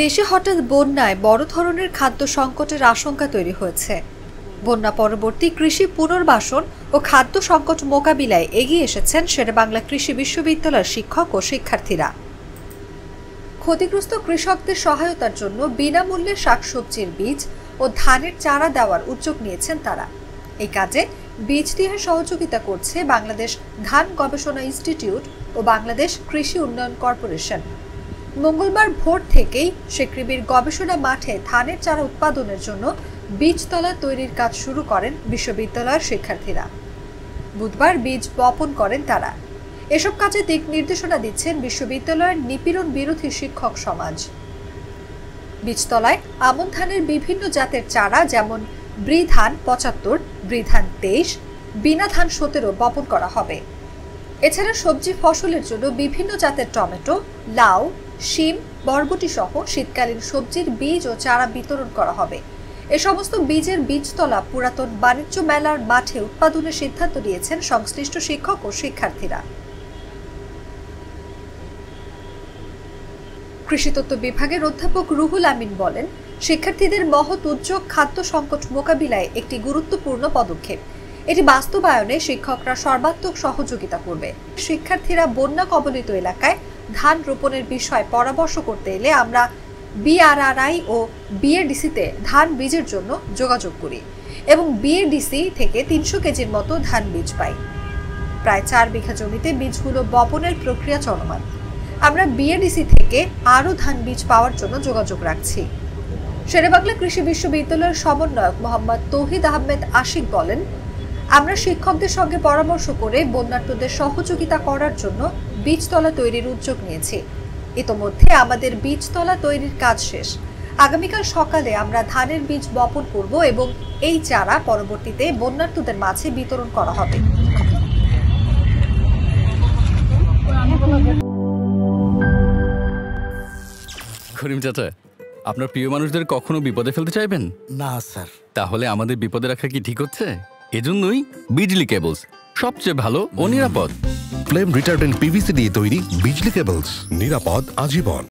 দেশে হঠাৎ বন্যায় বড় ধরনের খাদ্য সংকটের আশঙ্কা তৈরি হয়েছে। বন্যা পরবর্তী কৃষি পুনর্বাসন ও খাদ্য সংকট মোকাবিলায় এগিয়ে এসেছেন শেরেবাংলা কৃষি বিশ্ববিদ্যালয়ের শিক্ষক ও শিক্ষার্থীরা। ক্ষতিগ্রস্ত কৃষকদের সহায়তার জন্য বিনামূল্যে শাকসবজির বীজ ও ধানের চারা দেওয়ার উদ্যোগ নিয়েছেন তারা। এই কাজে বীজ দিয়ে সহযোগিতা করছে বাংলাদেশ ধান গবেষণা ইনস্টিটিউট ও বাংলাদেশ কৃষি উন্নয়ন কর্পোরেশন। মঙ্গলবার ভোর থেকেই শেকৃবির গবেষণা মাঠে ধানের চারা উৎপাদনের জন্য বীজতলা তৈরির কাজ শুরু করেন বিশ্ববিদ্যালয়ের শিক্ষার্থীরা। বুধবার বীজ বপন করেন তারা। এসব কাজে দিক নির্দেশনা দিচ্ছেন বিশ্ববিদ্যালয়ের নিপীড়ন বিরোধী শিক্ষক সমাজ। বীজতলায় আমন ধানের বিভিন্ন জাতের চারা যেমন বৃধান ৭৫, বৃধান ২৩, বিনা ধান ১৭ বপন করা হবে। এছাড়া সবজি ফসলের জন্য বিভিন্ন জাতের টমেটো, লাউ, শিম, বরবটি সহ শীতকালীন সবজির বীজ ও চারা বিতরণ করা হবে। এ সমস্ত বীজের বীজতলা পুরাতন বাণিজ্য মেলার মাঠে উৎপাদনের সিদ্ধান্ত নিয়েছেন সংশ্লিষ্ট শিক্ষক ও শিক্ষার্থীরা। কৃষিতত্ত্ব বিভাগের অধ্যাপক রুহুল আমিন বলেন, শিক্ষার্থীদের মহৎ উদ্যোগ খাদ্য সংকট মোকাবিলায় একটি গুরুত্বপূর্ণ পদক্ষেপ। এটি বাস্তবায়নে শিক্ষকরা সর্বাত্মক সহযোগিতা করবে। শিক্ষার্থীরা বন্যা কবলিত এলাকায় ধান রোপণের বিষয়ে পরামর্শ করতে এলে আমরা বিআরআরআই ও বিএডিসিতে ধান বীজের জন্য যোগাযোগ করি এবং বিএডিসি থেকে ৩০০ কেজির মতো ধান বীজ পাই। প্রায় ৪ বিঘা জমিতে বীজগুলো বপনের প্রক্রিয়া চলমান। আমরা বিএডিসি থেকে আরও ধান বীজ পাওয়ার জন্য যোগাযোগ রাখছি। শেরেবাংলা কৃষি বিশ্ববিদ্যালয়ের সমন্বয়ক মোহাম্মদ তৌহিদ আহমেদ আশিক বলেন, আমরা শিক্ষকদের সঙ্গে পরামর্শ করে বন্যার্তদের সহযোগিতা করার জন্য বীজতলা তৈরির উদ্যোগ নিয়েছি। ইতোমধ্যে আমাদের বীজতলা তৈরির কাজ শেষ। আগামীকাল সকালে আমরা ধানের বীজ বপন করব এবং এই চারা পরবর্তীতে বন্যার্তদের মাঝে বিতরণ করা হবে। করিম চাচা, আপনার প্রিয় মানুষদের কখনো বিপদে ফেলতে চাইবেন না স্যার। তাহলে আমাদের বিপদে রাখা কি ঠিক হচ্ছে? এজন্যই বিজলি কেবলস সবচেয়ে ভালো ও নিরাপদ। ফ্লেম রিটার্ডেন্ট পিভিসি দিয়ে তৈরি বিজলি কেবলস, নিরাপদ আজীবন।